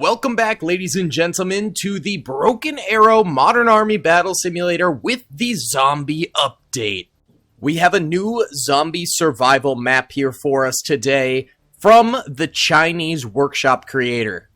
Welcome back, ladies and gentlemen, to the Broken Arrow Modern Army Battle Simulator with the zombie update. We have a new zombie survival map here for us today from the Chinese workshop creator.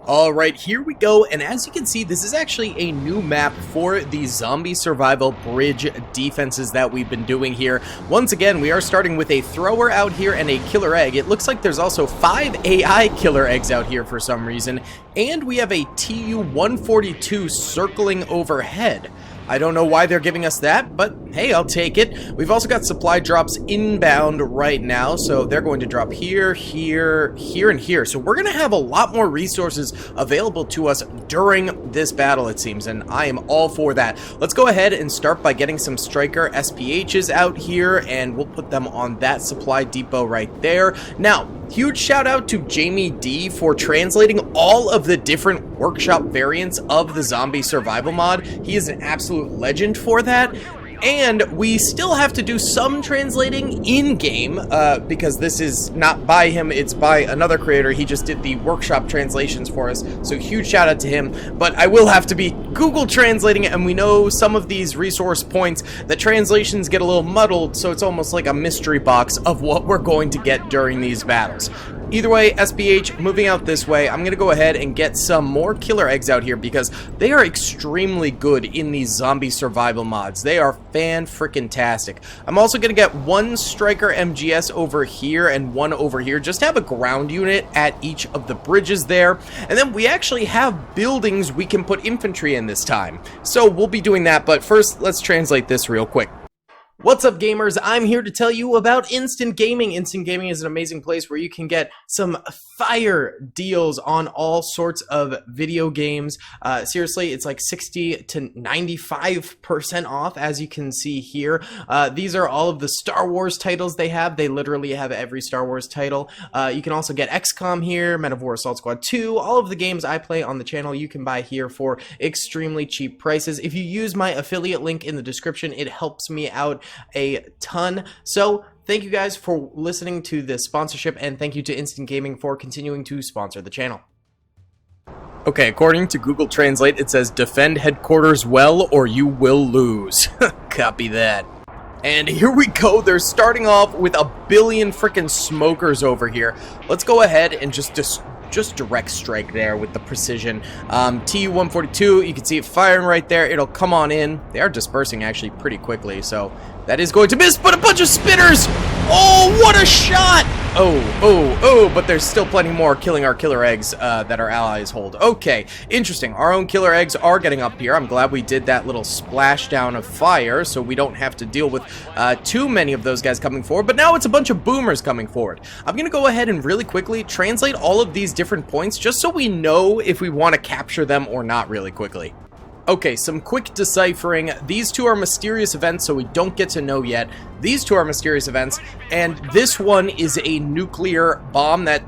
Alright, here we go, and as you can see, this is actually a new map for the zombie survival bridge defenses that we've been doing here. Once again, we are starting with a thrower out here and a killer egg. It looks like there's also 5 AI killer eggs out here for some reason, and we have a Tu-142 circling overhead. I don't know why they're giving us that, but hey, I'll take it. We've also got supply drops inbound right now, so they're going to drop here, here, here, and here. So we're going to have a lot more resources available to us during this battle, it seems, and I am all for that. Let's go ahead and start by getting some Striker SPHs out here, and we'll put them on that supply depot right there. Now, huge shout out to Jamie D for translating all of the different workshop variants of the zombie survival mod. He is an absolute legend for that. And we still have to do some translating in-game, because this is not by him, it's by another creator. He just did the workshop translations for us, so huge shout out to him. But I will have to be Google translating it, and we know some of these resource points, the translations get a little muddled, so it's almost like a mystery box of what we're going to get during these battles. Either way, SPH, moving out this way, I'm going to go ahead and get some more killer eggs out here because they are extremely good in these zombie survival mods. They are fan-frickin-tastic. I'm also going to get one Striker MGS over here and one over here, just to have a ground unit at each of the bridges there. And then we actually have buildings we can put infantry in this time. So we'll be doing that, but first, let's translate this real quick. What's up, gamers? I'm here to tell you about Instant Gaming. Instant Gaming is an amazing place where you can get some fire deals on all sorts of video games. Seriously, it's like 60 to 95% off, as you can see here. These are all of the Star Wars titles they have. They literally have every Star Wars title. You can also get XCOM here, Men of War Assault Squad 2. All of the games I play on the channel you can buy here for extremely cheap prices. If you use my affiliate link in the description, it helps me out a ton. So thank you guys for listening to this sponsorship, and thank you to Instant Gaming for continuing to sponsor the channel. Okay, according to Google Translate, it says defend headquarters well or you will lose. Copy that. And here we go. They're starting off with a billion freaking smokers over here. Let's go ahead and just direct strike there with the precision. Tu-142, you can see it firing right there. It'll come on in. They are dispersing actually pretty quickly, so that is going to miss, but a bunch of spitters! Oh, what a shot! Oh, but there's still plenty more killing our killer eggs that our allies hold. Okay, interesting. Our own killer eggs are getting up here. I'm glad we did that little splashdown of fire so we don't have to deal with too many of those guys coming forward, but now it's a bunch of boomers coming forward. I'm going to go ahead and really quickly translate all of these different points just so we know if we want to capture them or not really quickly. Okay, some quick deciphering. These two are mysterious events, so we don't get to know yet. These two are mysterious events, and this one is a nuclear bomb that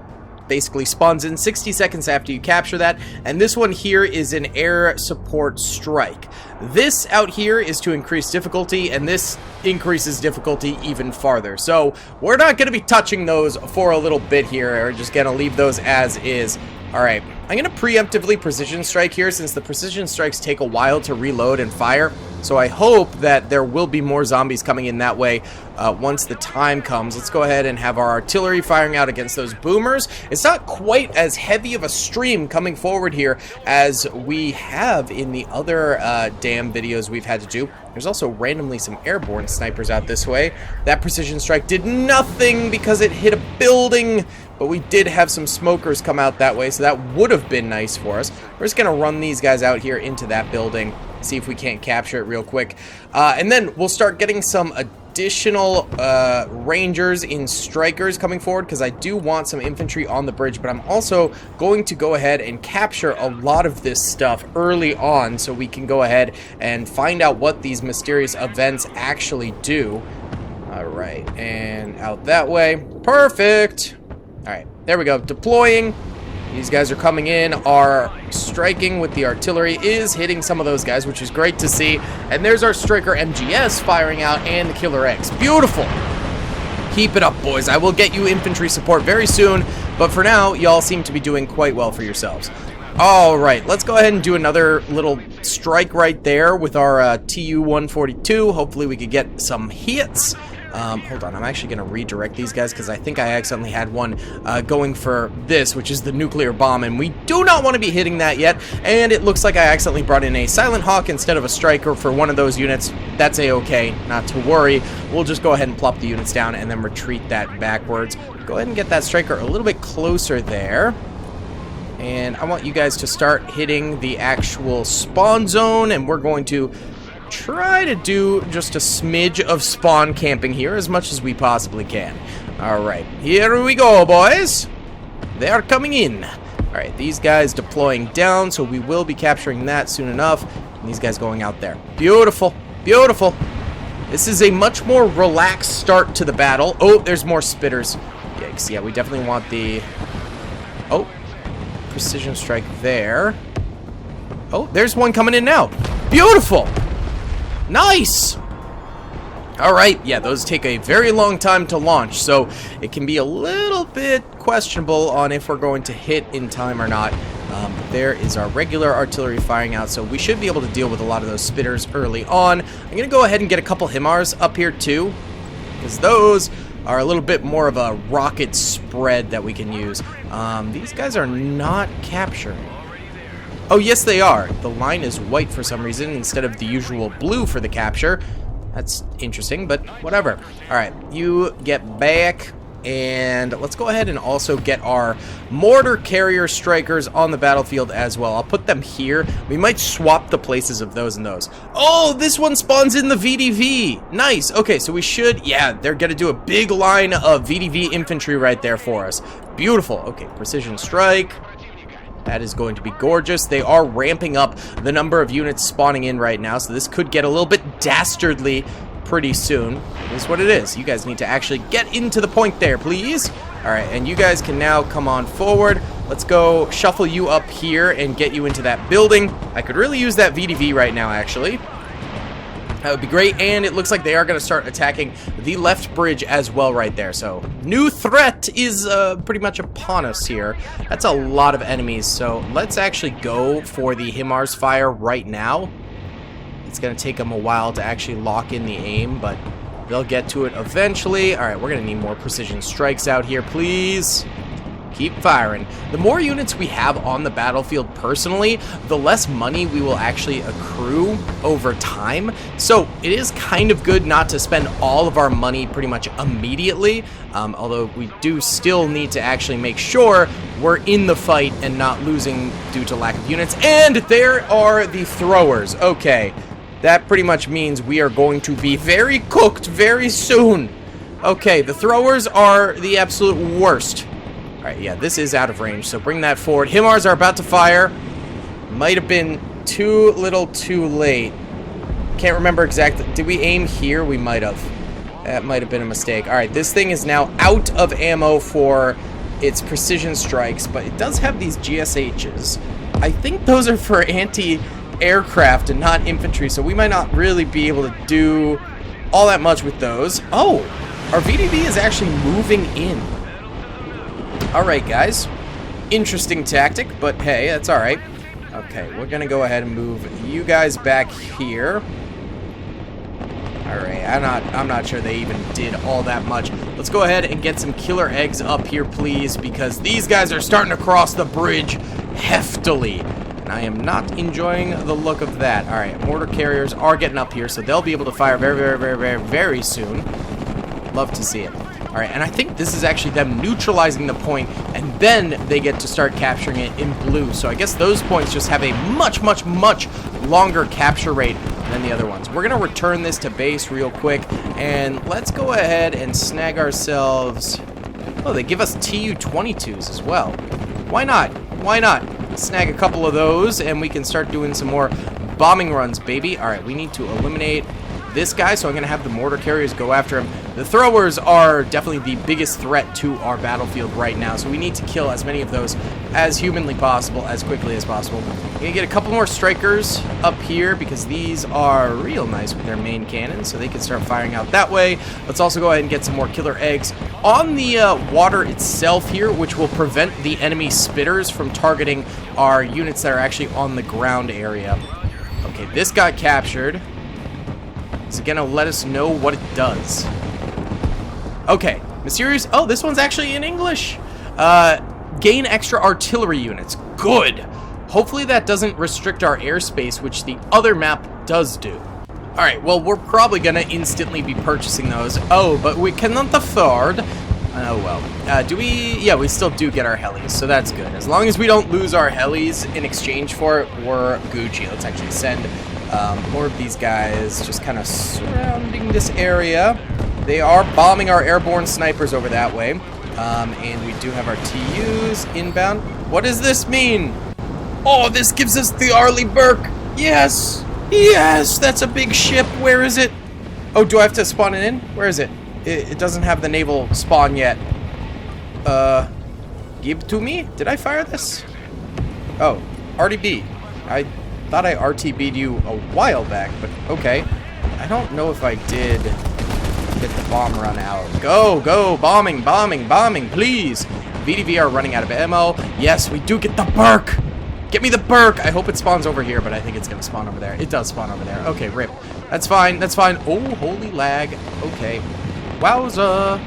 basically spawns in 60 seconds after you capture that, and this one here is an air support strike. This out here is to increase difficulty, and this increases difficulty even farther. So we're not going to be touching those for a little bit here. We're just going to leave those as is. Alright, I'm going to preemptively precision strike here since the precision strikes take a while to reload and fire. So I hope that there will be more zombies coming in that way once the time comes. Let's go ahead and have our artillery firing out against those boomers. It's not quite as heavy of a stream coming forward here as we have in the other damn videos we've had to do. There's also randomly some airborne snipers out this way. That precision strike did nothing because it hit a building, but we did have some smokers come out that way, so that would have been nice for us. We're just going to run these guys out here into that building, see if we can't capture it real quick. And then we'll start getting some additional rangers in strikers coming forward, because I do want some infantry on the bridge, but I'm also going to go ahead and capture a lot of this stuff early on so we can go ahead and find out what these mysterious events actually do. Alright, and out that way. Perfect! Alright, there we go. Deploying. These guys are coming in. Our striking with the artillery is hitting some of those guys, which is great to see. And there's our Striker MGS firing out and the killer eggs. Beautiful. Keep it up, boys. I will get you infantry support very soon. But for now, y'all seem to be doing quite well for yourselves. Alright, let's go ahead and do another little strike right there with our TU-142. Hopefully we could get some hits. Hold on, I'm actually going to redirect these guys because I think I accidentally had one going for this, which is the nuclear bomb, and we do not want to be hitting that yet. And it looks like I accidentally brought in a Silent Hawk instead of a Striker for one of those units. That's a-okay, not to worry. We'll just go ahead and plop the units down and then retreat that backwards. Go ahead and get that Striker a little bit closer there. And I want you guys to start hitting the actual spawn zone, and we're going to try to do just a smidge of spawn camping here as much as we possibly can. Alright, here we go, boys. They are coming in. Alright, these guys deploying down, so we will be capturing that soon enough. And these guys going out there. Beautiful, beautiful. This is a much more relaxed start to the battle. Oh, there's more spitters. Yikes, yeah, we definitely want the... Oh, precision strike there. Oh, there's one coming in now. Beautiful. Nice! Alright, yeah, those take a very long time to launch, so it can be a little bit questionable on if we're going to hit in time or not. But there is our regular artillery firing out, so we should be able to deal with a lot of those spitters early on. I'm going to go ahead and get a couple HIMARS up here too, because those are a little bit more of a rocket spread that we can use. These guys are not capturing. Oh, yes, they are. The line is white for some reason instead of the usual blue for the capture. That's interesting, but whatever. All right, you get back, and let's go ahead and also get our mortar carrier strikers on the battlefield as well. I'll put them here. We might swap the places of those and those. Oh, this one spawns in the VDV. Nice. Okay, so we should, yeah, they're going to do a big line of VDV infantry right there for us. Beautiful. Okay, precision strike. That is going to be gorgeous. They are ramping up the number of units spawning in right now, so this could get a little bit dastardly pretty soon. This is what it is. You guys need to actually get into the point there, please. Alright, and you guys can now come on forward. Let's go shuffle you up here and get you into that building. I could really use that VDV right now, actually. That would be great, and it looks like they are going to start attacking the left bridge as well right there. So, new threat is pretty much upon us here. That's a lot of enemies, so let's actually go for the HIMARS fire right now. It's going to take them a while to actually lock in the aim, but they'll get to it eventually. Alright, we're going to need more precision strikes out here, please. Keep firing. The more units we have on the battlefield personally, the less money we will actually accrue over time. So it is kind of good not to spend all of our money pretty much immediately, although we do still need to actually make sure we're in the fight and not losing due to lack of units. And there are the throwers. Okay, that pretty much means we are going to be very cooked very soon. Okay, the throwers are the absolute worst. Alright, yeah, this is out of range, so bring that forward. HIMARS are about to fire. Might have been too little too late. Can't remember exactly. Did we aim here? We might have. That might have been a mistake. Alright, this thing is now out of ammo for its precision strikes, but it does have these GSHs. I think those are for anti-aircraft and not infantry, so we might not really be able to do all that much with those. Oh, our VDV is actually moving in. Alright, guys. Interesting tactic, but hey, that's alright. Okay, we're gonna go ahead and move you guys back here. Alright, I'm not sure they even did all that much. Let's go ahead and get some killer eggs up here, please, because these guys are starting to cross the bridge heftily. And I am not enjoying the look of that. Alright, mortar carriers are getting up here, so they'll be able to fire very, very, very, very, very soon. Love to see it. Alright, and I think this is actually them neutralizing the point, and then they get to start capturing it in blue. So I guess those points just have a much, much, much longer capture rate than the other ones. We're going to return this to base real quick, and let's go ahead and snag ourselves... Oh, they give us TU-22s as well. Why not? Why not? Snag a couple of those, and we can start doing some more bombing runs, baby. Alright, we need to eliminate this guy, so I'm going to have the mortar carriers go after him. The throwers are definitely the biggest threat to our battlefield right now, so we need to kill as many of those as humanly possible, as quickly as possible. I'm going to get a couple more strikers up here, because these are real nice with their main cannons, so they can start firing out that way. Let's also go ahead and get some more killer eggs on the water itself here, which will prevent the enemy spitters from targeting our units that are actually on the ground area. Okay, this got captured. Is it gonna let us know what it does? Okay, mysterious. Oh, this one's actually in English. Gain extra artillery units. Good. Hopefully that doesn't restrict our airspace, which the other map does do. Alright, well, we're probably gonna instantly be purchasing those. Oh, but we cannot afford. Oh, well. Do we? Yeah, we still do get our helis, so that's good. As long as we don't lose our helis in exchange for it, we're Gucci. Let's actually send more of these guys just kind of surrounding this area. They are bombing our airborne snipers over that way. And we do have our TUs inbound. What does this mean? Oh, this gives us the Arleigh Burke. Yes! Yes! That's a big ship. Where is it? Oh, do I have to spawn it in? Where is it? It doesn't have the naval spawn yet. Give to me? Did I fire this? Oh, RTB. I thought I RTB'd you a while back, but okay. I don't know if I did get the bomb run out. Go, go, bombing, bombing, bombing, please. VDV are running out of ammo. Yes, we do get the Burke. Get me the Burke. I hope it spawns over here, but I think it's going to spawn over there. It does spawn over there. Okay, rip. That's fine. That's fine. Oh, holy lag. Okay. Wowza.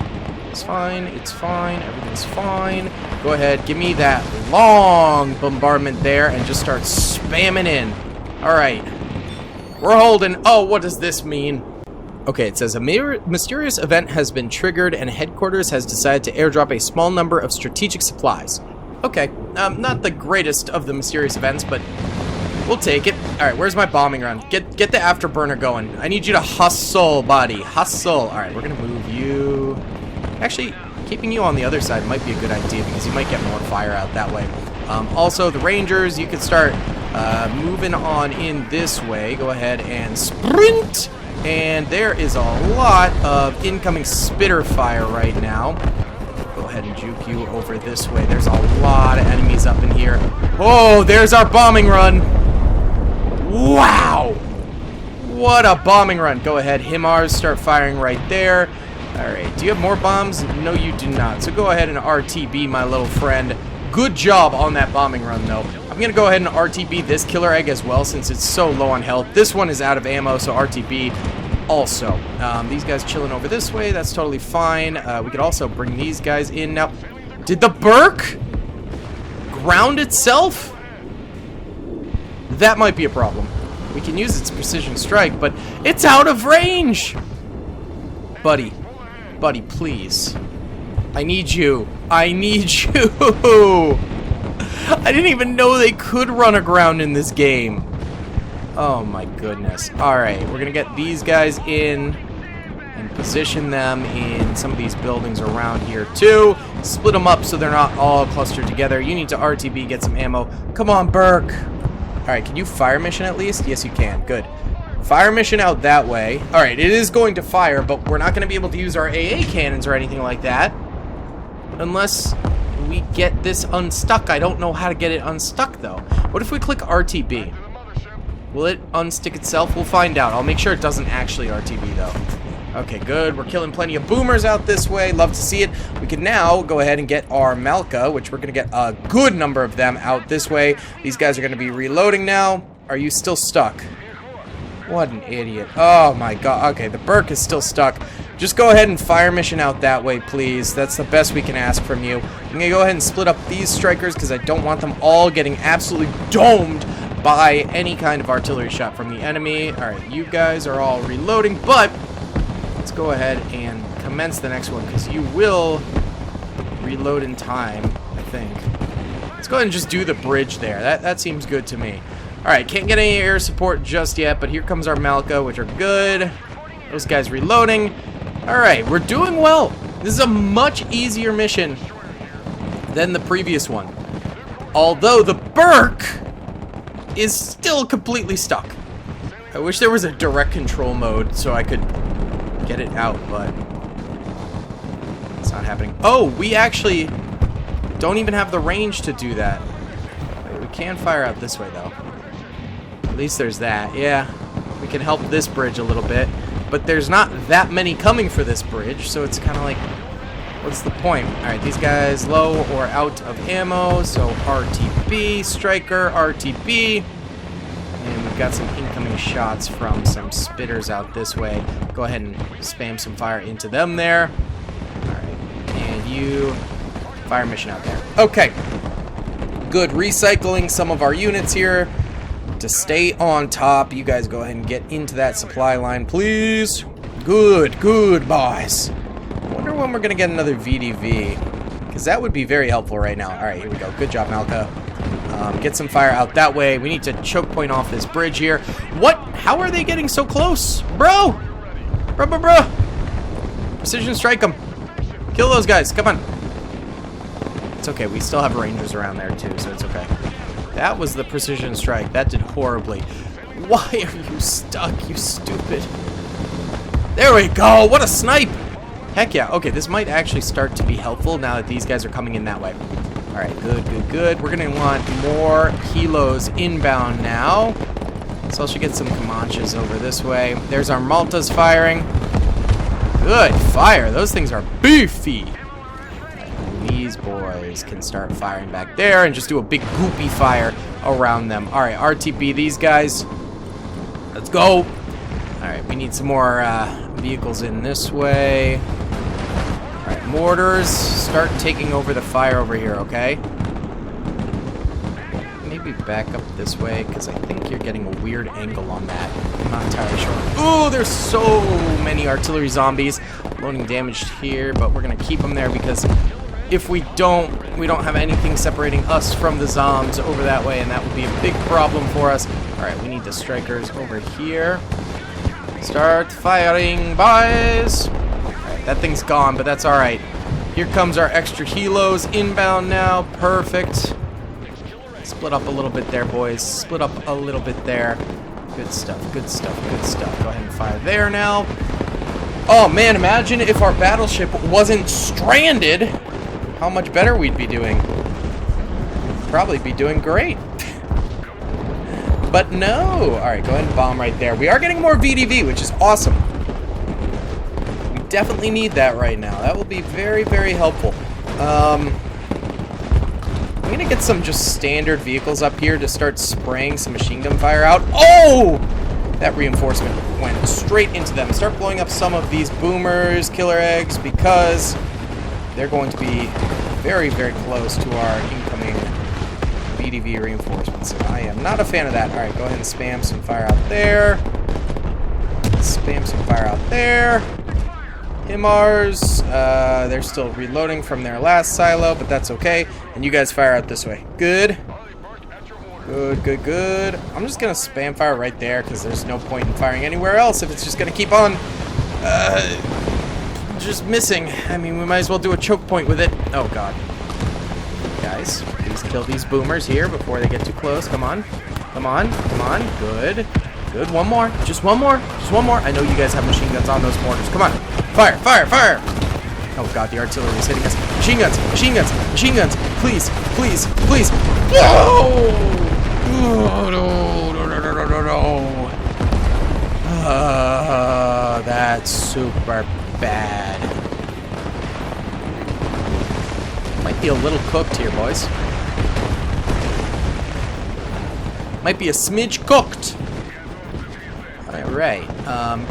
It's fine. It's fine. Everything's fine. Go ahead. Give me that long bombardment there and just start spamming in. All right. We're holding. Oh, what does this mean? Okay, it says a mysterious event has been triggered and headquarters has decided to airdrop a small number of strategic supplies. Okay, not the greatest of the mysterious events, but we'll take it. All right, where's my bombing run? Get the afterburner going. I need you to hustle, buddy. Hustle. All right, we're going to move you. Actually, keeping you on the other side might be a good idea because you might get more fire out that way. Also, the Rangers, you can start moving on in this way. Go ahead and sprint. And there is a lot of incoming spitter fire right now. Go ahead and juke you over this way. There's a lot of enemies up in here. Oh, there's our bombing run. Wow. What a bombing run. Go ahead, HIMARS, start firing right there. All right, do you have more bombs? No, you do not. So go ahead and RTB, my little friend. Good job on that bombing run, though. I'm going to go ahead and RTB this killer egg as well, since it's so low on health. This one is out of ammo, so RTB also. These guys chilling over this way. That's totally fine. We could also bring these guys in. Now, did the Burke ground itself? That might be a problem. We can use its precision strike, but it's out of range! Buddy. Buddy, please. I need you. I need you! I didn't even know they could run aground in this game. Oh my goodness. Alright, we're gonna get these guys in and position them in some of these buildings around here too. Split them up so they're not all clustered together. You need to RTB, get some ammo. Come on, Burke. Alright, can you fire mission at least? Yes, you can. Good. Fire mission out that way. Alright, it is going to fire, but we're not going to be able to use our AA cannons or anything like that. Unless we get this unstuck. I don't know how to get it unstuck, though. What if we click RTB? Will it unstick itself? We'll find out. I'll make sure it doesn't actually RTB, though. Okay, good. We're killing plenty of boomers out this way. Love to see it. We can now go ahead and get our Malka, which we're going to get a good number of them out this way. These guys are going to be reloading now. Are you still stuck? What an idiot. Oh my god. Okay, the Burke is still stuck. Just go ahead and fire mission out that way, please. That's the best we can ask from you. I'm going to go ahead and split up these strikers because I don't want them all getting absolutely domed by any kind of artillery shot from the enemy. Alright, you guys are all reloading, but let's go ahead and commence the next one because you will reload in time, I think. Let's go ahead and just do the bridge there. That seems good to me. Alright, can't get any air support just yet, but here comes our Malka, which are good. Those guys reloading. Alright, we're doing well. This is a much easier mission than the previous one. Although the Burke is still completely stuck. I wish there was a direct control mode so I could get it out, but it's not happening. Oh, we actually don't even have the range to do that. Wait, we can fire out this way, though. At least there's that. Yeah, we can help this bridge a little bit, but there's not that many coming for this bridge, so it's kind of like, what's the point? Alright, these guys low or out of ammo, so RTB, Striker, RTB. And we've got some incoming shots from some spitters out this way. Go ahead and spam some fire into them there. Alright, and you fire mission out there. Okay, good. Recycling some of our units here to stay on top. You guys go ahead and get into that supply line, please. Good, good, boys. I wonder when we're going to get another VDV, because that would be very helpful right now. Alright, here we go. Good job, Malka. Get some fire out that way. We need to choke point off this bridge here. What? How are they getting so close? Bro! Bro! Precision strike them. Kill those guys. Come on. It's okay. We still have rangers around there too, so it's okay. That was the precision strike. That did horribly. Why are you stuck, you stupid? There we go. What a snipe. Heck yeah. Okay, this might actually start to be helpful now that these guys are coming in that way. Alright, good. We're going to want more kilos inbound now. So I should get some Comanches over this way. There's our Maltas firing. Good fire. Those things are beefy. And these boys can start firing back there and just do a big goopy fire around them. Alright, RTB these guys. Let's go. Alright, we need some more vehicles in this way. Alright, mortars, start taking over the fire over here, okay? Maybe back up this way, because I think you're getting a weird angle on that. I'm not entirely sure. Ooh, there's so many artillery zombies. Loading damage here, but we're going to keep them there, because if we don't have anything separating us from the zombs over that way, and that would be a big problem for us. Alright, we need the strikers over here. Start firing, boys! That thing's gone, but that's alright. Here comes our extra helos inbound now. Perfect. Split up a little bit there, boys. Split up a little bit there. Good stuff. Go ahead and fire there now. Oh, man, imagine if our battleship wasn't stranded. How much better we'd be doing. Probably be doing great. But no. Alright, go ahead and bomb right there. We are getting more VDV, which is awesome. Definitely need that right now. That will be very, very helpful. I'm gonna get some just standard vehicles up here to start spraying some machine gun fire out. Oh! That reinforcement went straight into them. Start blowing up some of these boomers, killer eggs, because they're going to be very, very close to our incoming VDV reinforcements. And I am not a fan of that. Alright, go ahead and spam some fire out there. Spam some fire out there. HIMARS, they're still reloading from their last silo, but that's okay. And you guys fire out this way. Good. I'm just gonna spam fire right there, because there's no point in firing anywhere else if it's just gonna keep on, just missing. I mean, we might as well do a choke point with it. Oh, God. Guys, please kill these boomers here before they get too close. Come on. Good. One more. Just one more. I know you guys have machine guns on those mortars. Come on. Fire. Oh, God, the artillery is hitting us. Machine guns. Please. No. That's super bad. Might be a little cooked here, boys. Might be a smidge cooked. Alright,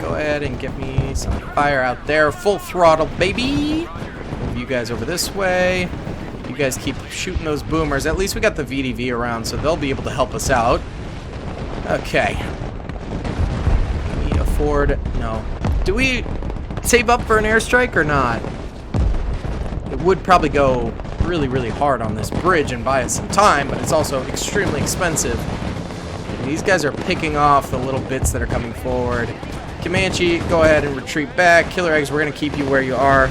go ahead and get me some fire out there. Full throttle, baby! Move you guys over this way. You guys keep shooting those boomers. At least we got the VDV around, so they'll be able to help us out. Okay. Can we afford... No. Do we save up for an airstrike or not? It would probably go really, really hard on this bridge and buy us some time, but it's also extremely expensive. These guys are picking off the little bits that are coming forward. Comanche, go ahead and retreat back. Killer eggs, we're going to keep you where you are.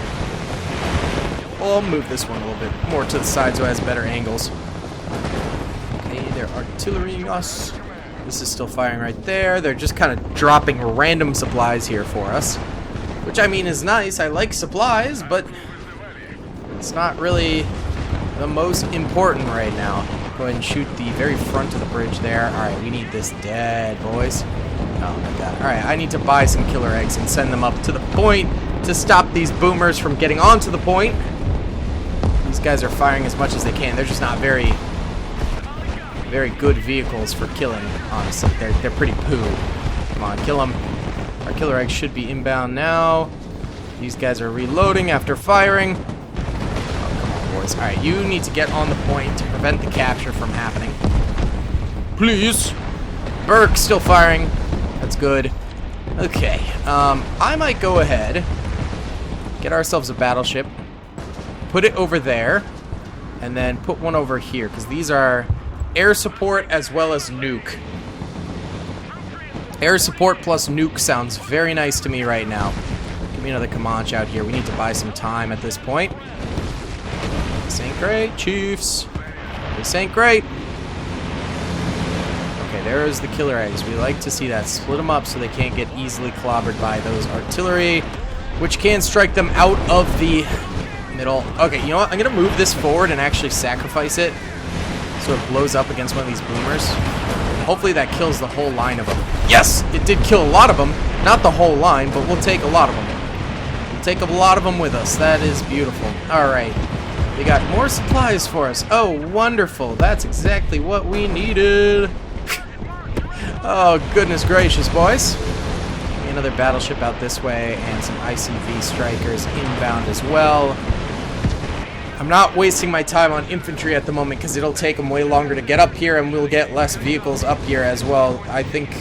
We'll move this one a little bit more to the side so it has better angles. Okay, they're artillerying us. This is still firing right there. They're just kind of dropping random supplies here for us. Which, I mean, is nice. I like supplies, but it's not really the most important right now. Go ahead and shoot the very front of the bridge there. Alright, we need this dead, boys. Oh my god. Alright, I need to buy some killer eggs and send them up to the point to stop these boomers from getting onto the point. These guys are firing as much as they can. They're just not very good vehicles for killing, honestly. They're pretty poo. Come on, kill them. Our killer eggs should be inbound now. These guys are reloading after firing. Oh, come on, boys. Alright, you need to get on the point to prevent the capture from happening. Please. Burke still firing. That's good. Okay, I might go ahead, get ourselves a battleship, put it over there, and then put one over here, because these are air support as well as nuke. Air support plus nuke sounds very nice to me right now. Give me another Comanche out here. We need to buy some time at this point. This ain't great, Chiefs. This ain't great. Okay, there's the killer eggs. We like to see that. Split them up so they can't get easily clobbered by those artillery, which can strike them out of the middle. Okay, you know what? I'm going to move this forward and actually sacrifice it so it blows up against one of these boomers. Hopefully that kills the whole line of them. Yes! It did kill a lot of them. Not the whole line, but we'll take a lot of them. We'll take a lot of them with us. That is beautiful. Alright. They got more supplies for us. Oh, wonderful. That's exactly what we needed. Oh, goodness gracious, boys. Another battleship out this way, and some ICV strikers inbound as well. I'm not wasting my time on infantry at the moment because it'll take them way longer to get up here, and we'll get less vehicles up here as well. I think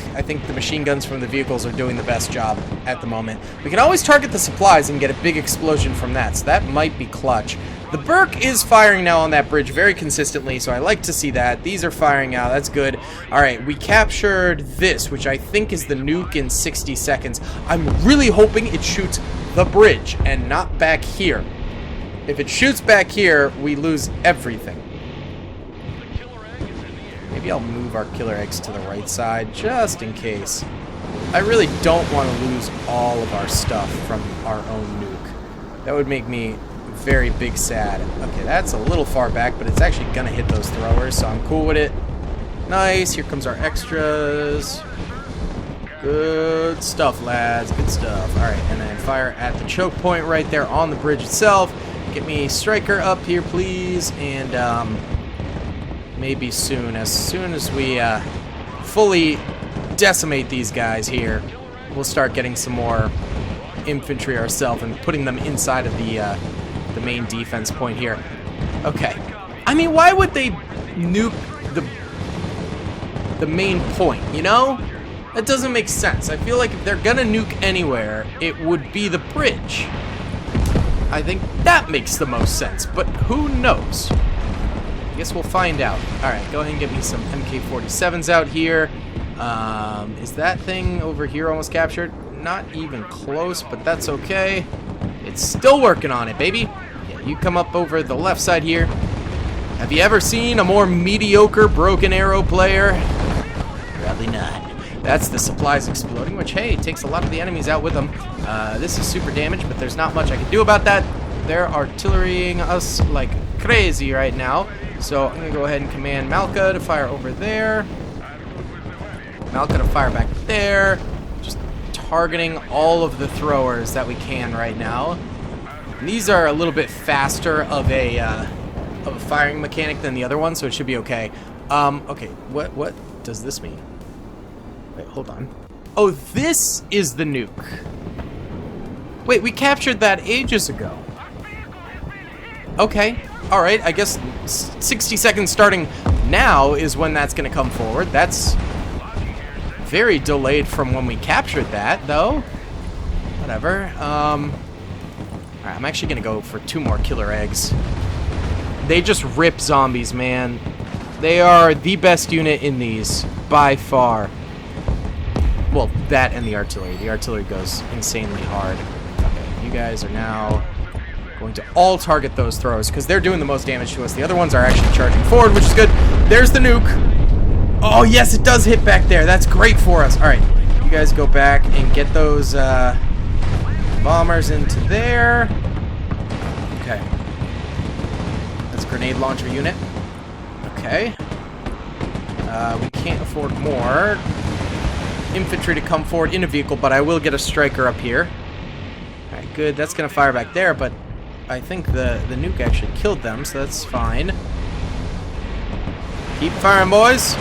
the machine guns from the vehicles are doing the best job at the moment. We can always target the supplies and get a big explosion from that, so that might be clutch. The Burke is firing now on that bridge very consistently, so I like to see that. These are firing now. That's good. Alright, we captured this, which I think is the nuke in 60 seconds. I'm really hoping it shoots the bridge and not back here. If it shoots back here, we lose everything. Maybe I'll move our killer eggs to the right side, just in case. I really don't want to lose all of our stuff from our own nuke. That would make me very big sad. Okay, that's a little far back, but it's actually gonna hit those throwers, so I'm cool with it. Nice, here comes our extras. Good stuff, lads, good stuff. Alright, and then fire at the choke point right there on the bridge itself. Get me Striker up here, please, and maybe as soon as we fully decimate these guys here, we'll start getting some more infantry ourselves and putting them inside of the main defense point here. Okay. I mean, why would they nuke the main point, you know? That doesn't make sense. I feel like if they're gonna nuke anywhere, it would be the bridge. I think that makes the most sense, but who knows? I guess we'll find out. Alright, go ahead and get me some MK-47s out here. Is that thing over here almost captured? Not even close, but that's okay. It's still working on it, baby. Yeah, you come up over the left side here. Have you ever seen a more mediocre broken arrow player? Probably not. That's the supplies exploding, which, hey, takes a lot of the enemies out with them. This is super damage, but there's not much I can do about that. They're artillerying us like crazy right now. So I'm going to go ahead and command Malka to fire over there. Malka to fire back there. Just targeting all of the throwers that we can right now. And these are a little bit faster of a firing mechanic than the other one, so it should be okay. Okay, what does this mean? Wait, hold on. Oh, this is the nuke. Wait, we captured that ages ago. Okay, alright, I guess 60 seconds starting now is when that's going to come forward. That's very delayed from when we captured that, though. Whatever. Alright, I'm actually going to go for 2 more killer eggs. They just rip zombies, man. They are the best unit in these, by far. Well, that and the artillery. The artillery goes insanely hard. Okay, you guys are now going to all target those throws because they're doing the most damage to us. The other ones are actually charging forward, which is good. There's the nuke. Oh, yes, it does hit back there. That's great for us. All right, you guys go back and get those bombers into there. Okay. That's a grenade launcher unit. Okay. We can't afford more infantry to come forward in a vehicle, but I will get a striker up here. All right, good. That's going to fire back there, but I think the nuke actually killed them, so that's fine. Keep firing, boys.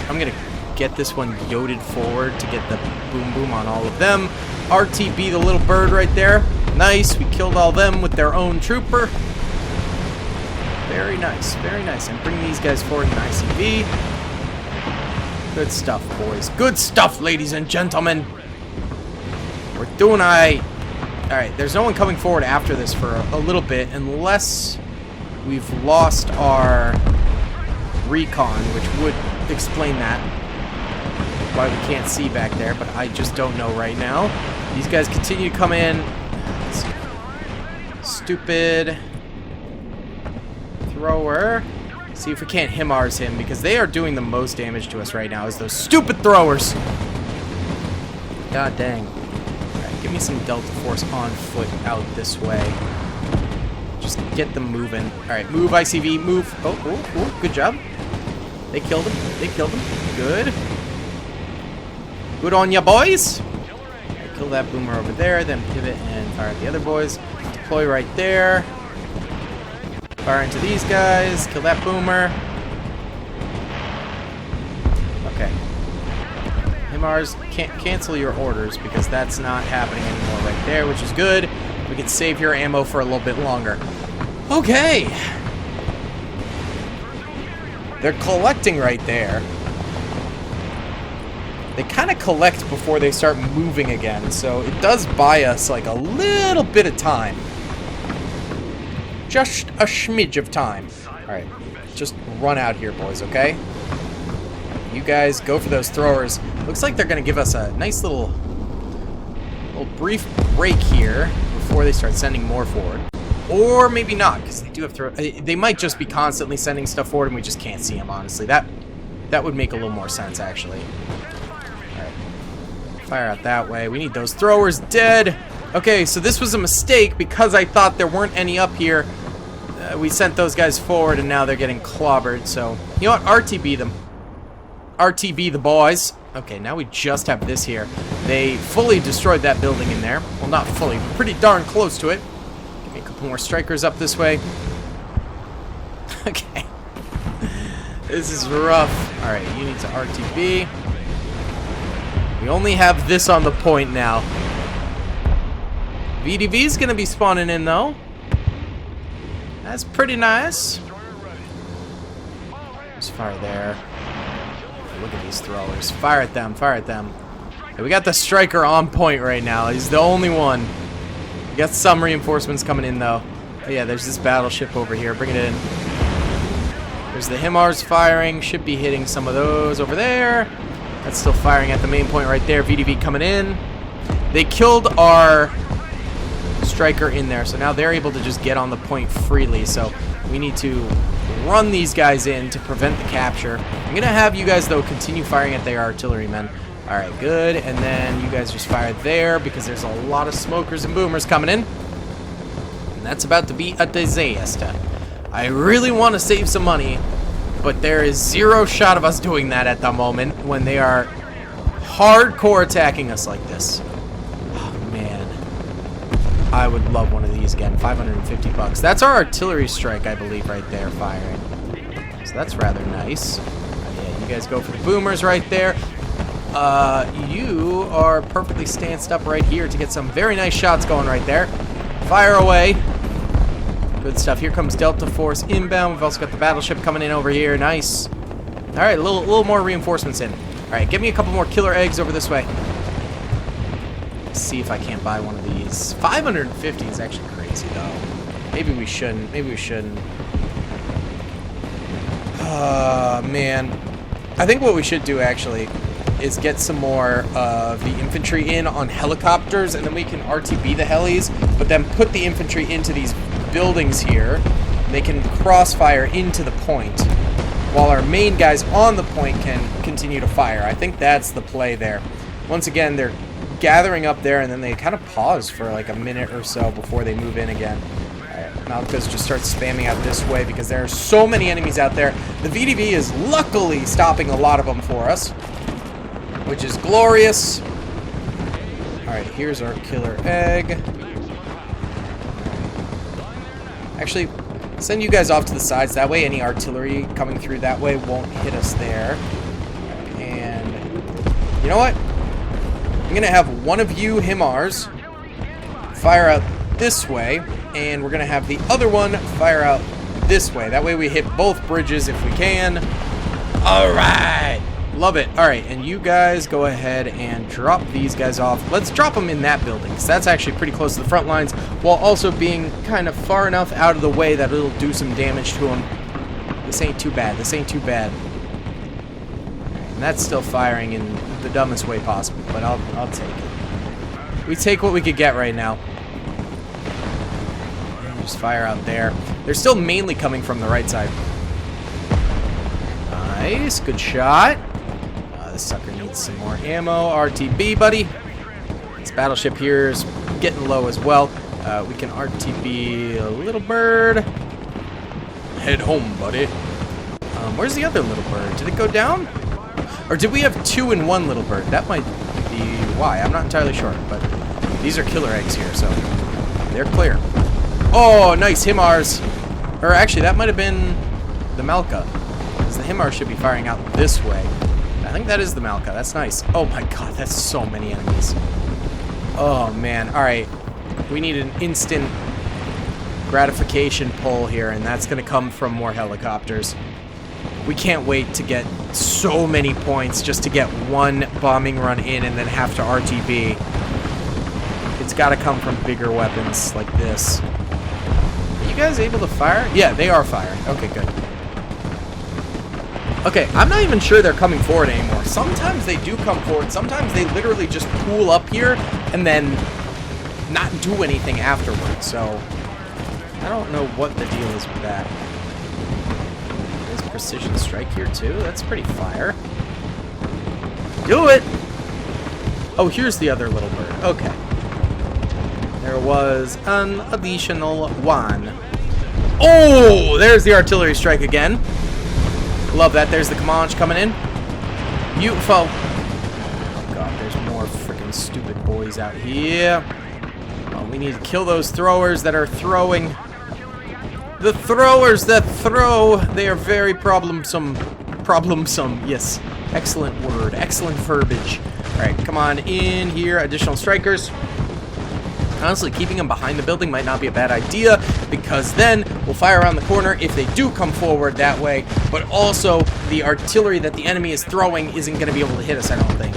I'm gonna get this one yoted forward to get the boom boom on all of them. RTB the little bird right there. Nice. We killed all them with their own trooper. Very nice. Very nice. And bring these guys forward in ICV. Good stuff, boys. Good stuff, ladies and gentlemen. We're doing alright. Alright, there's no one coming forward after this for a little bit, unless we've lost our recon, which would explain that. Why we can't see back there, but I just don't know right now. These guys continue to come in. Stupid thrower. See if we can't HIMARS him, because they are doing the most damage to us right now, is those stupid throwers. God dang. Alright, give me some Delta Force on foot out this way. Just get them moving. Alright, move ICV, move. Oh, good job. They killed him. They killed him. Good. Good on ya, boys. Right, kill that boomer over there, then pivot and fire at the other boys. Deploy right there. Fire into these guys. Kill that boomer. Okay. HIMARS, can't cancel your orders because that's not happening anymore right there, which is good. We can save your ammo for a little bit longer. Okay. They're collecting right there. They kind of collect before they start moving again, so it does buy us like a little bit of time. Just a smidge of time. Alright, just run out here, boys, okay? You guys go for those throwers. Looks like they're going to give us a nice little brief break here before they start sending more forward. Or maybe not, because they do have they might just be constantly sending stuff forward and we just can't see them, honestly. That would make a little more sense, actually. Alright. Fire out that way. We need those throwers dead. Okay, so this was a mistake because I thought there weren't any up here. We sent those guys forward and now they're getting clobbered, so... You know what? RTB them. RTB the boys. Okay, now we just have this here. They fully destroyed that building in there. Well, not fully, but pretty darn close to it. Give me a couple more strikers up this way. Okay. This is rough. Alright, you need to RTB. We only have this on the point now. VDV's gonna be spawning in, though. That's pretty nice. Just fire there. Look at these throwers. Fire at them, fire at them. Okay, we got the striker on point right now. He's the only one. We got some reinforcements coming in, though. Oh, yeah, there's this battleship over here. Bring it in. There's the HIMARS firing. Should be hitting some of those over there. That's still firing at the main point right there. VDV coming in. They killed our striker in there, so now they're able to just get on the point freely. So we need to run these guys in to prevent the capture. I'm gonna have you guys, though, continue firing at their artillerymen. Alright, good. And then you guys just fire there because there's a lot of smokers and boomers coming in. And that's about to be a disaster. I really want to save some money, but there is zero shot of us doing that at the moment when they are hardcore attacking us like this. Oh, man. I would love one of these again. 550 bucks. That's our artillery strike, I believe, right there firing. So that's rather nice. Yeah, you guys go for the boomers right there. You are perfectly stanced up right here to get some very nice shots going right there. Fire away. Good stuff. Here comes Delta Force inbound. We've also got the battleship coming in over here. Nice. Alright, a little more reinforcements in. Alright, give me a couple more killer eggs over this way. Let's see if I can't buy one of these. 550 is actually crazy, though. Maybe we shouldn't. Maybe we shouldn't. Man. I think what we should do, actually, is get some more of the infantry in on helicopters, and then we can RTB the helis, but then put the infantry into these buildings here. They can crossfire into the point. while our main guys on the point can continue to fire. I think that's the play there. Once again, they're gathering up there, and then they kind of pause for like a minute or so before they move in again. Malka's just starts spamming out this way because there are so many enemies out there. The VDV is luckily stopping a lot of them for us, which is glorious. Alright, here's our killer egg. Actually, send you guys off to the sides. That way any artillery coming through that way won't hit us there. And you know what? I'm going to have one of you HIMARS fire out this way, and we're going to have the other one fire out this way. That way we hit both bridges if we can. Alright! Love it. Alright, and you guys go ahead and drop these guys off. Let's drop them in that building, because that's actually pretty close to the front lines, while also being kind of far enough out of the way that it'll do some damage to them. This ain't too bad. This ain't too bad. And that's still firing in the dumbest way possible, but I'll take it. We take what we could get right now. Just fire out there. They're still mainly coming from the right side. Nice. Good shot. This sucker needs some more ammo. RTB, buddy. This battleship here is getting low as well. We can RTB a little bird. Head home, buddy. Where's the other little bird? Did it go down? Or did we have two in one little bird? That might be why. I'm not entirely sure, but these are killer eggs here, so they're clear. Oh, nice HIMARS. Or actually, that might have been the Malka, because the HIMARS should be firing out this way. I think that is the Malka. That's nice. Oh my god, that's so many enemies. Oh man. Alright. We need an instant gratification pull here, and that's going to come from more helicopters. We can't wait to get so many points just to get one bombing run in and then have to RTB. It's got to come from bigger weapons like this. Are you guys able to fire? Yeah, they are firing. Okay, good. Okay, I'm not even sure they're coming forward anymore. Sometimes they do come forward. Sometimes they literally just pool up here and then not do anything afterwards. So, I don't know what the deal is with that. There's precision strike here too. That's pretty fire. Do it! Oh, here's the other little bird. Okay. There was an additional one. Oh, there's the artillery strike again. Love that. There's the Comanche coming in. Beautiful. Oh god, there's more freaking stupid boys out here. Oh, we need to kill those throwers that are throwing. The throwers that throw. They are very problemsome. Problemsome. Yes. Excellent word. Excellent verbiage. Alright, come on in here. Additional strikers. Honestly, keeping them behind the building might not be a bad idea, because then we'll fire around the corner if they do come forward that way, but also the artillery that the enemy is throwing isn't going to be able to hit us, I don't think,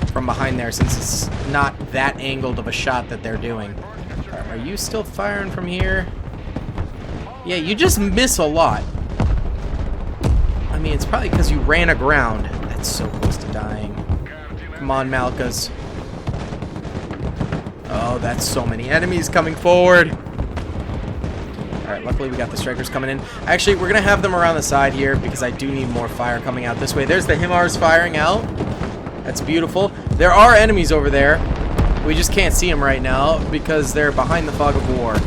from behind there, since it's not that angled of a shot that they're doing. Are you still firing from here? Yeah, you just miss a lot. I mean, it's probably because you ran aground. That's so close to dying. Come on, Malkas. Oh, that's so many enemies coming forward. Alright, luckily we got the strikers coming in. Actually, we're going to have them around the side here because I do need more fire coming out this way. There's the HIMARS firing out. That's beautiful. There are enemies over there. We just can't see them right now because they're behind the fog of war.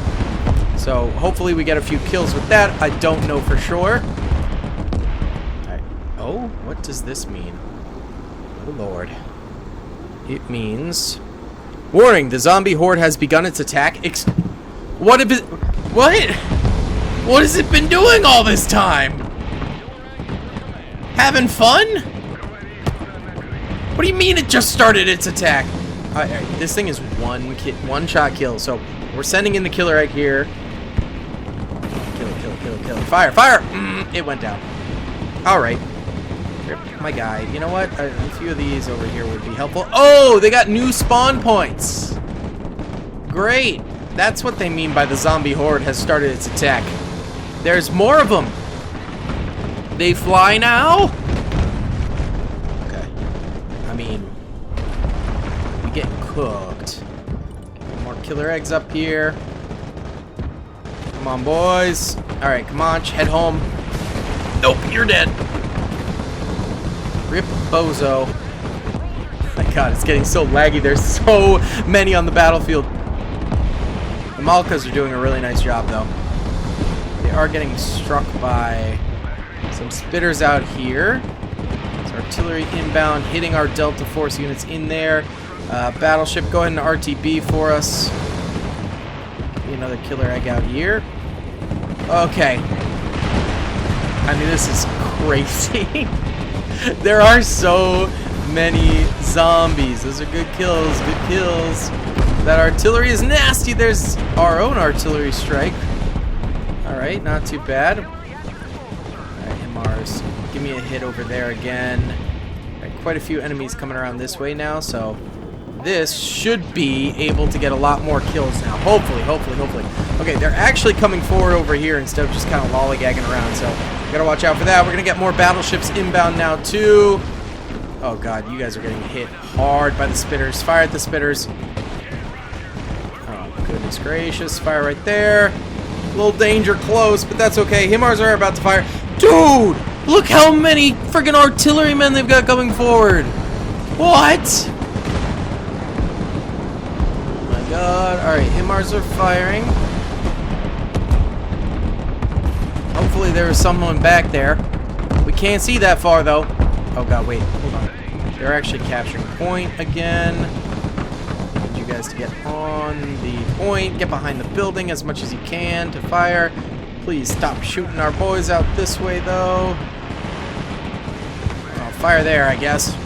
So, hopefully we get a few kills with that. I don't know for sure. Alright. Oh, what does this mean? Oh, Lord. It means... Warning, the zombie horde has begun its attack. What have it... What? What has it been doing all this time? Having fun? What do you mean it just started its attack? Alright, this thing is one-shot kill, so we're sending in the killer egg here. Kill. Fire! It went down. Alright. My guy. You know what? A few of these over here would be helpful. Oh, they got new spawn points. Great. That's what they mean by the zombie horde has started its attack. There's more of them. They fly now? Okay. I mean, we get cooked. More killer eggs up here. Come on, boys. Alright, come on. Head home. Nope, you're dead. Rip bozo. My god, it's getting so laggy. There's so many on the battlefield. The Malkas are doing a really nice job, though. They are getting struck by some spitters out here. There's artillery inbound, hitting our Delta Force units in there. Battleship, go ahead and RTB for us. Be another killer egg out here. Okay. I mean, this is crazy. There are so many zombies. Those are good kills, good kills. That artillery is nasty. There's our own artillery strike. Alright, not too bad. Alright, Mars, give me a hit over there again. Alright, quite a few enemies coming around this way now, so this should be able to get a lot more kills now. Hopefully, hopefully, hopefully. Okay, they're actually coming forward over here instead of just kind of lollygagging around, so gotta watch out for that. We're gonna get more battleships inbound now, too. Oh god, you guys are getting hit hard by the spitters. Fire at the spitters. Oh, goodness gracious. Fire right there. A little danger close, but that's okay. HIMARS are about to fire. Dude! Look how many friggin' artillerymen they've got coming forward. What? Oh my god. Alright, HIMARS are firing. Hopefully there was someone back there. We can't see that far, though. Oh god, wait. Hold on. They're actually capturing point again. Need you guys to get on the point. Get behind the building as much as you can to fire. Please stop shooting our boys out this way, though. Oh, fire there, I guess.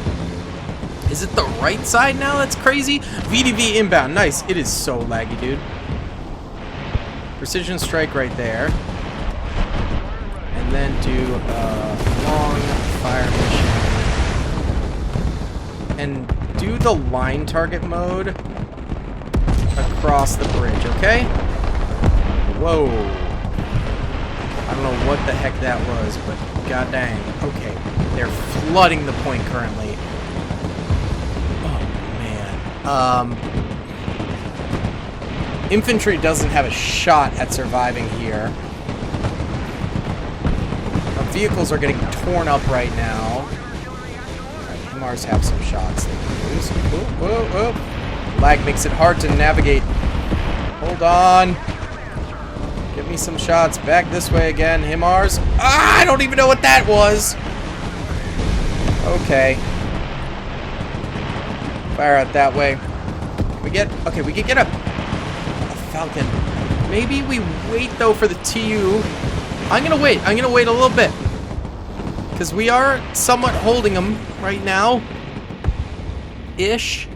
Is it the right side now? That's crazy. VDV inbound. Nice. It is so laggy, dude. Precision strike right there. And then do a long fire mission. And do the line target mode across the bridge, okay? Whoa. I don't know what the heck that was, but god dang. Okay. They're flooding the point currently. Oh, man. Infantry doesn't have a shot at surviving here. Our vehicles are getting torn up right now. Mars have some shots they can use. Whoa, whoa, whoa. Lag makes it hard to navigate. Hold on. Give me some shots. Back this way again. HIMARS. Ah, I don't even know what that was. Okay. Fire out that way. Can we get... Okay, we can get a Falcon. Maybe we wait, though, for the TU. I'm gonna wait. I'm gonna wait a little bit. Because we are somewhat holding them right now. Ish.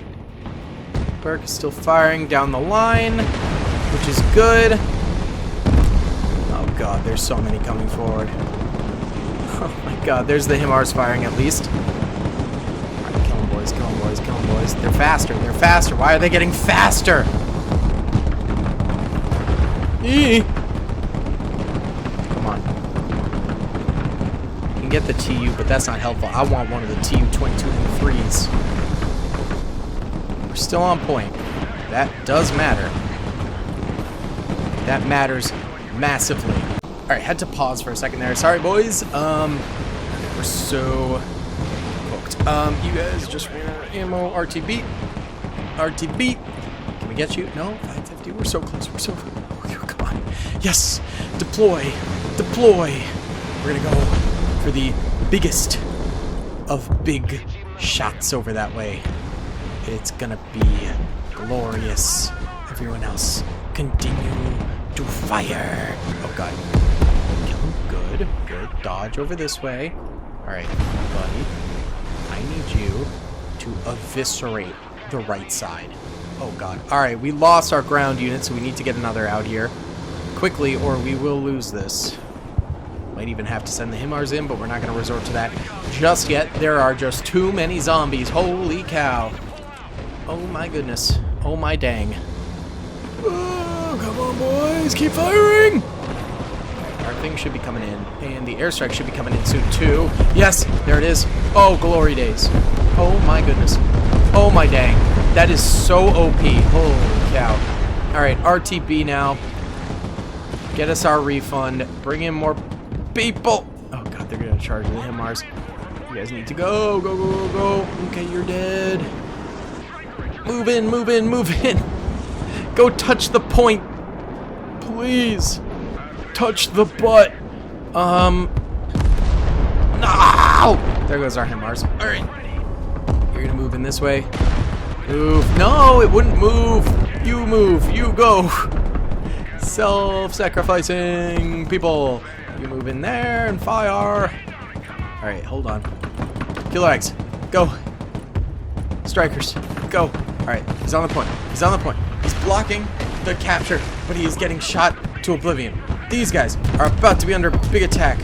Burke is still firing down the line, which is good. Oh god, there's so many coming forward. Oh my god, there's the HIMARS firing at least. Alright, kill them boys, kill them boys, kill them boys. They're faster, they're faster. Why are they getting faster? Eee. Come on. You can get the TU, but that's not helpful. I want one of the TU-22 and 3s. We're still on point. That does matter. That matters massively. Alright, had to pause for a second there. Sorry, boys. We're so cooked. You guys just ran out of ammo. RTB. RTB. Can we get you? No? 550. We're so close. We're so... Oh, come on. Yes! Deploy. Deploy. We're gonna go for the biggest of big shots over that way. It's gonna be glorious. Everyone else, continue to fire. Oh god. Kill him. Good. Good. Dodge over this way. Alright, buddy. I need you to eviscerate the right side. Oh god. Alright, we lost our ground unit, so we need to get another out here quickly, or we will lose this. Might even have to send the HIMARS in, but we're not going to resort to that just yet. There are just too many zombies. Holy cow. Oh my goodness. Oh my dang. Oh, come on, boys. Keep firing. Our thing should be coming in, and the airstrike should be coming in soon, too. Yes, there it is. Oh, glory days. Oh my goodness. Oh my dang. That is so OP. Holy cow. Alright, RTB now. Get us our refund. Bring in more people. Oh god, they're charge of the HIMARS. You guys need to go, go, go, go, go. Okay, you're dead. Move in, move in, move in. Go touch the point. Please. Touch the butt. No! There goes our HIMARS. Alright. You're gonna move in this way. Move. No, it wouldn't move. You move. You go. Self-sacrificing people. You move in there and fire. Alright, hold on. Killer eggs. Go. Strikers. Go. Alright, he's on the point. He's on the point. He's blocking the capture, but he is getting shot to oblivion. These guys are about to be under big attack.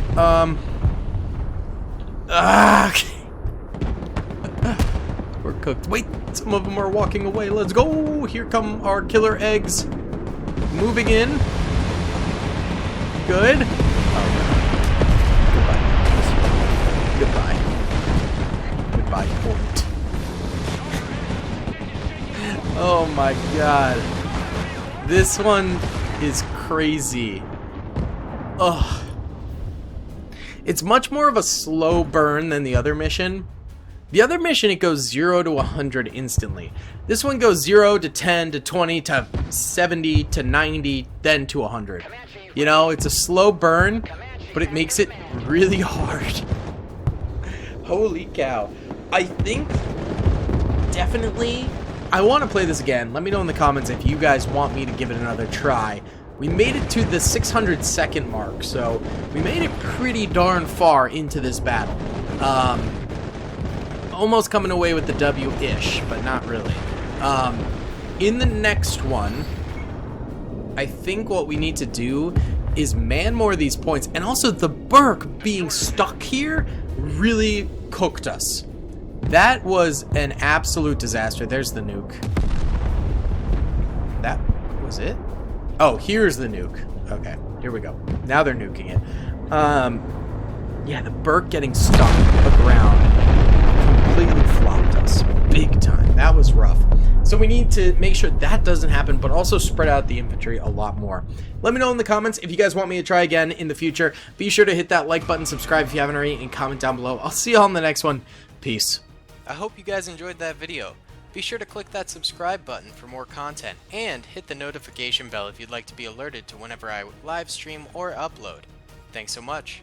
Okay. We're cooked. Wait, some of them are walking away. Let's go. Here come our killer eggs. Moving in. Good. Oh, goodbye. Goodbye, horde. Oh my god. This one is crazy. Ugh. It's much more of a slow burn than the other mission. The other mission, it goes 0 to 100 instantly. This one goes 0 to 10 to 20 to 70 to 90, then to 100. You know, it's a slow burn, but it makes it really hard. Holy cow. I think, definitely, I want to play this again. Let me know in the comments if you guys want me to give it another try. We made it to the 600-second mark, so we made it pretty darn far into this battle. Almost coming away with the W-ish, but not really. In the next one, I think what we need to do is man more of these points, and also the Burke being stuck here really cooked us. That was an absolute disaster. There's the nuke. That was it? Oh, here's the nuke. Okay, here we go. Now they're nuking it. Yeah, the Burke getting stuck aground completely flopped us big time. That was rough. So we need to make sure that doesn't happen, but also spread out the infantry a lot more. Let me know in the comments if you guys want me to try again in the future. Be sure to hit that like button, subscribe if you haven't already, and comment down below. I'll see you all in the next one. Peace. I hope you guys enjoyed that video. Be sure to click that subscribe button for more content, and hit the notification bell if you'd like to be alerted to whenever I live stream or upload. Thanks so much.